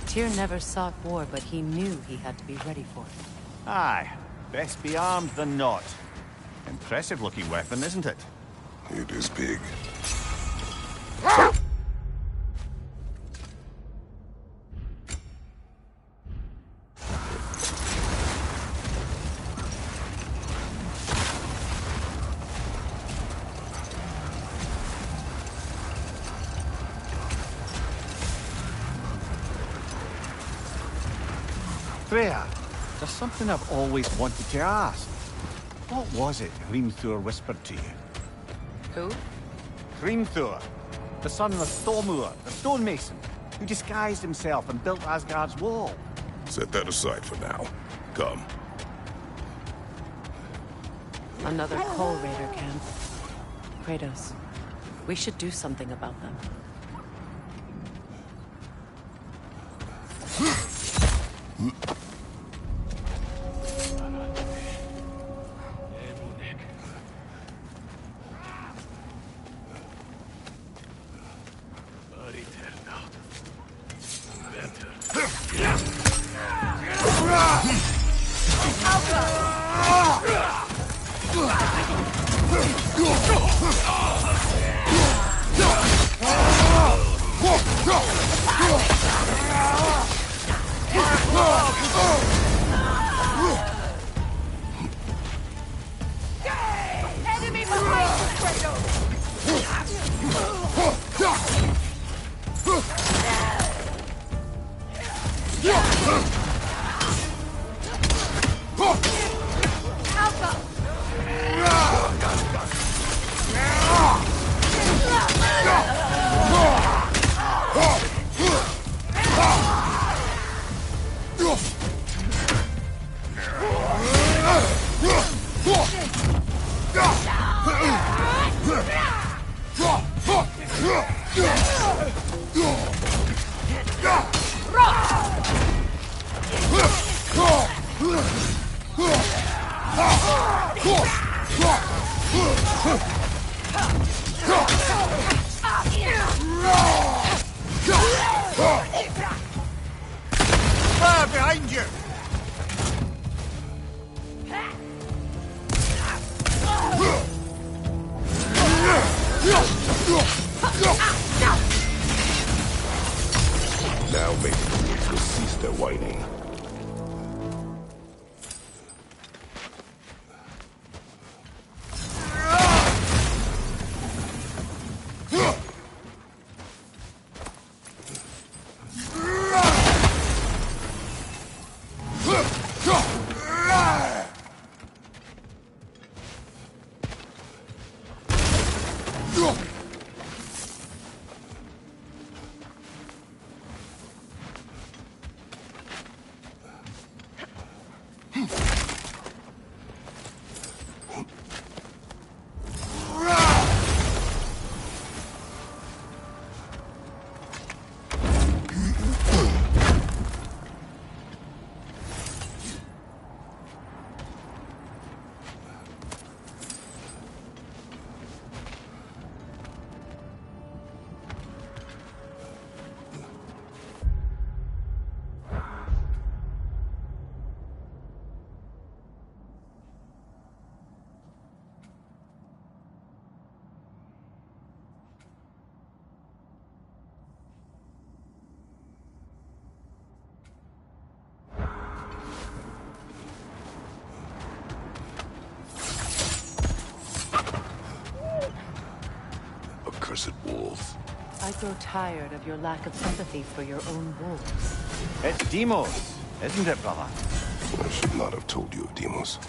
Tyr never sought war, but he knew he had to be ready for it. Aye. Best be armed than not. Impressive-looking weapon, isn't it? It is big. Freya, there's something I've always wanted to ask. What was it Hrimthur whispered to you? Who? Hrimthur, the son of Thormur, the stonemason, who disguised himself and built Asgard's wall. Set that aside for now. Come. Another Coal Raider camp. Kratos, we should do something about them. Enemy behind you, Fire behind you! Now maybe the wolves will cease their whining. accursed wolf. I grow tired of your lack of sympathy for your own wolves. It's Demos, isn't it, brother? I should not have told you of Demos.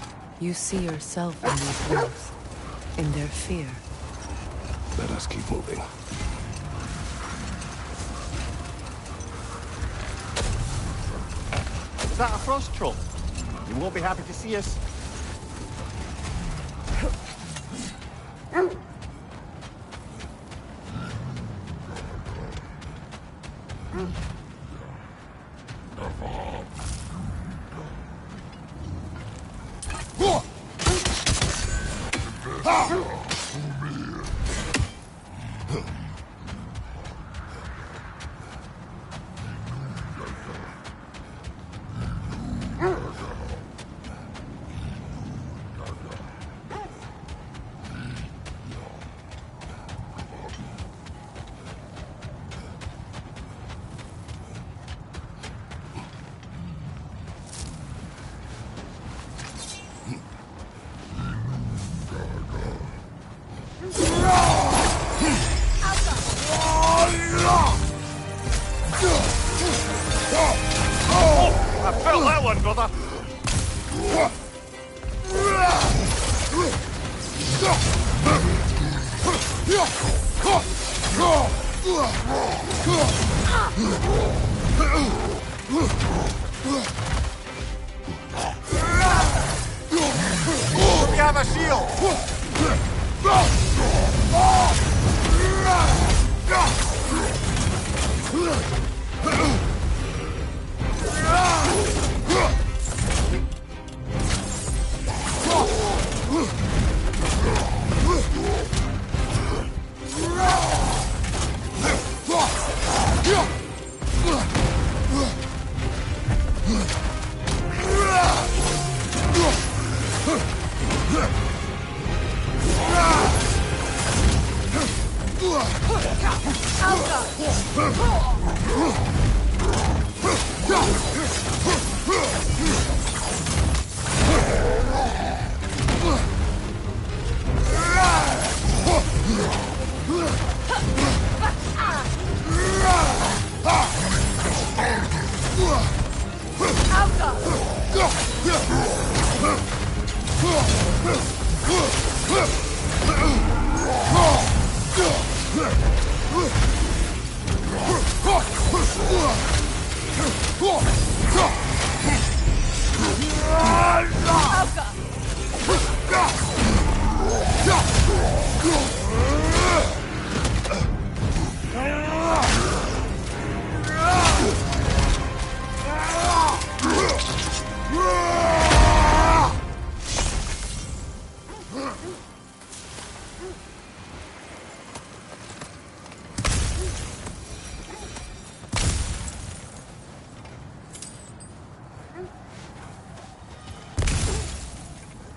You see yourself in these wolves, in their fear. Let us keep moving. Is that a frost troll? You won't be happy to see us. I felt that one, brother. We have a shield.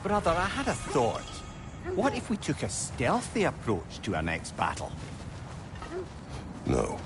Brother, I had a thought. What if we took a stealthy approach to our next battle? No.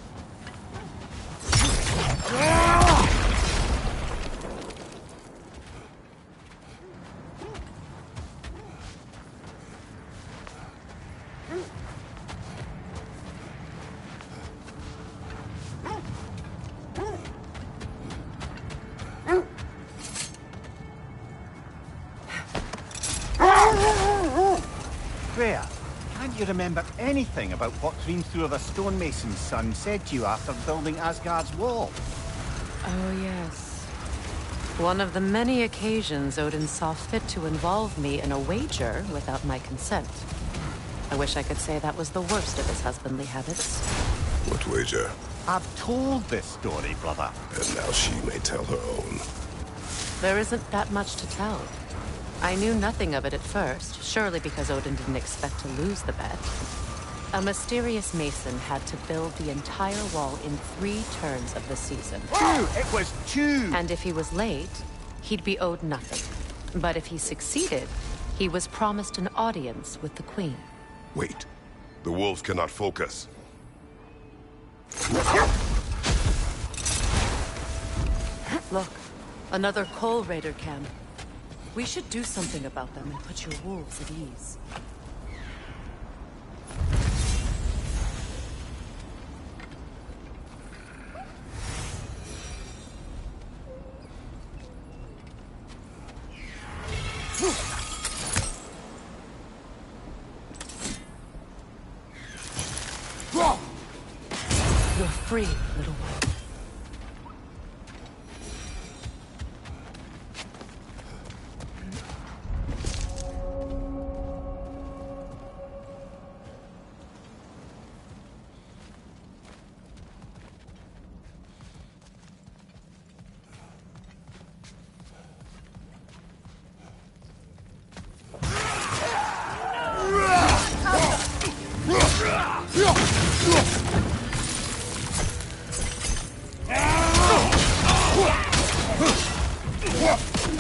Freya, can't you remember anything about what Hrimthur the stonemason's son said to you after building Asgard's wall? Oh, yes. One of the many occasions Odin saw fit to involve me in a wager without my consent. I wish I could say that was the worst of his husbandly habits. What wager? I've told this story, brother. And now she may tell her own. There isn't that much to tell. I knew nothing of it at first, surely because Odin didn't expect to lose the bet. A mysterious mason had to build the entire wall in 3 turns of the season. 2! It was 2! And if he was late, he'd be owed nothing. But if he succeeded, he was promised an audience with the queen. Wait. The wolves cannot focus. Look, another Coal Raider camp. We should do something about them and put your wolves at ease. You're free, little one.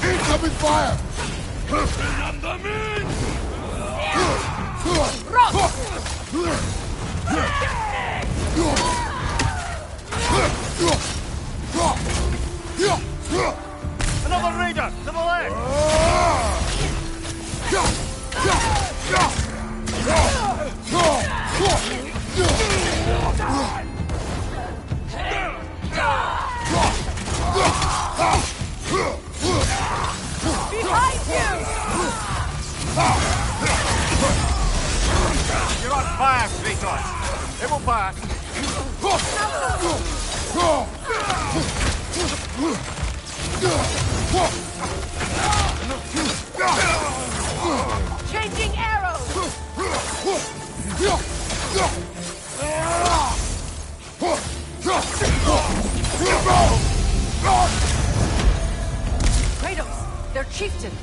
Incoming fire! Another raider to the left! Behind you! You're on fire, Kratos. It will pass. Changing arrows! Kratos, their chieftain.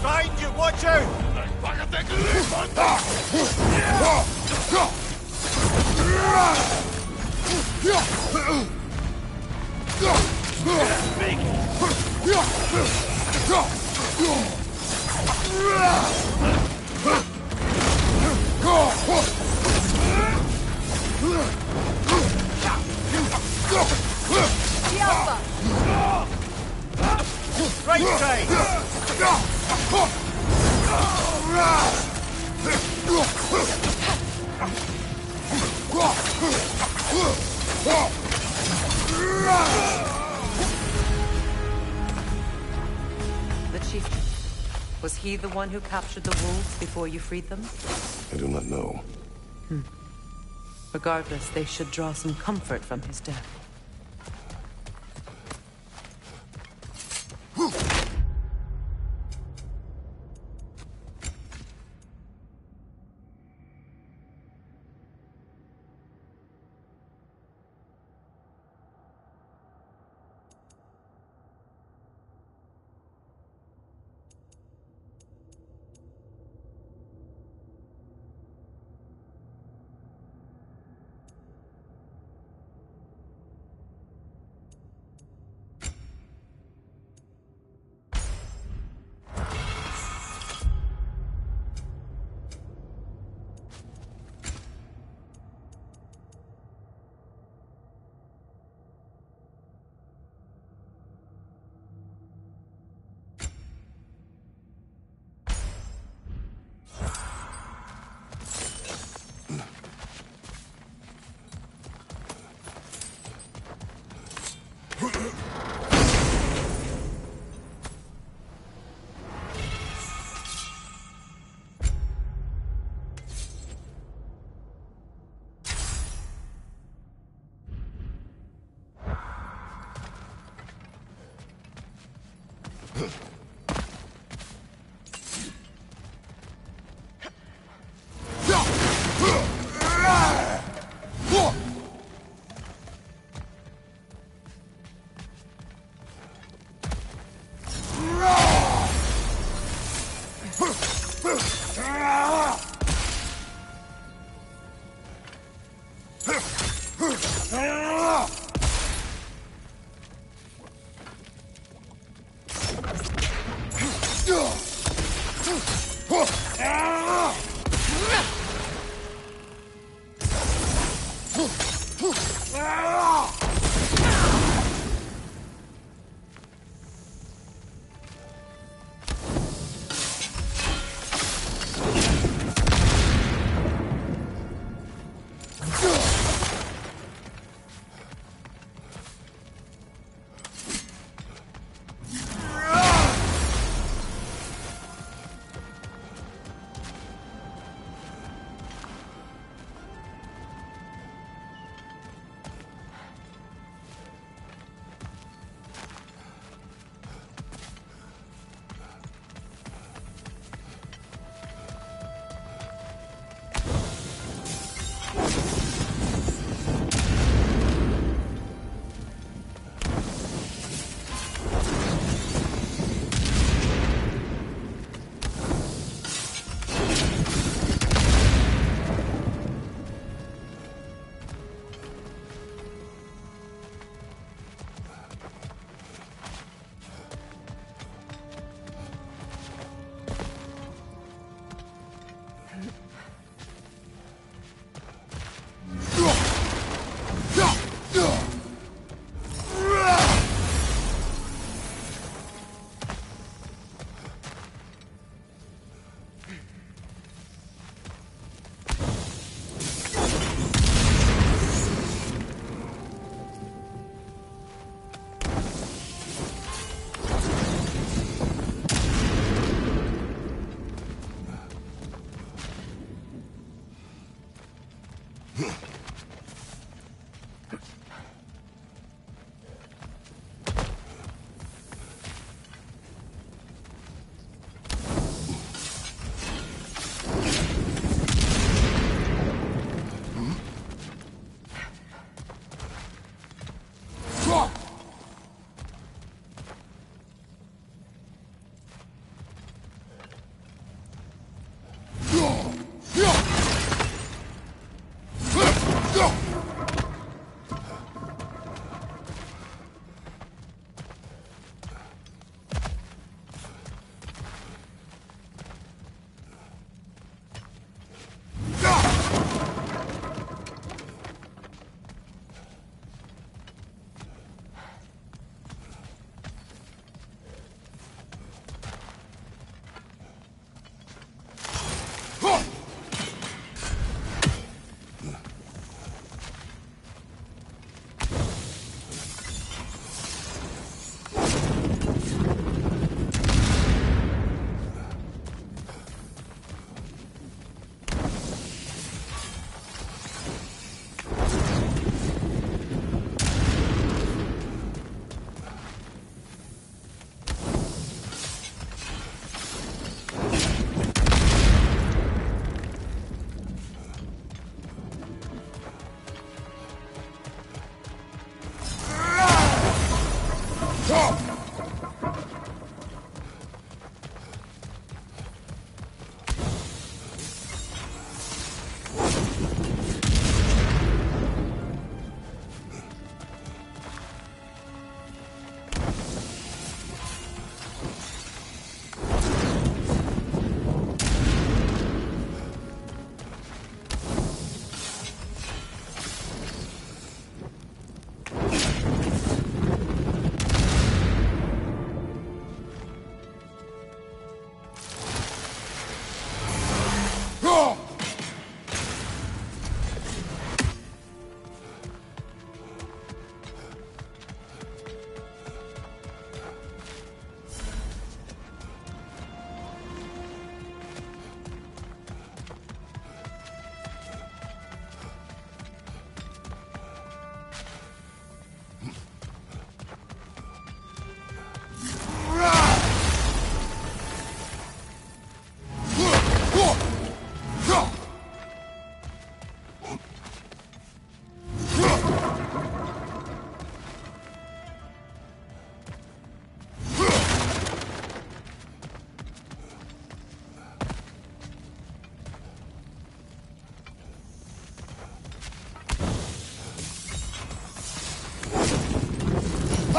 Behind you, watch out! Right side! The chieftain. Was he the one who captured the wolves before you freed them? I do not know. Regardless, they should draw some comfort from his death.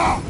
Ah!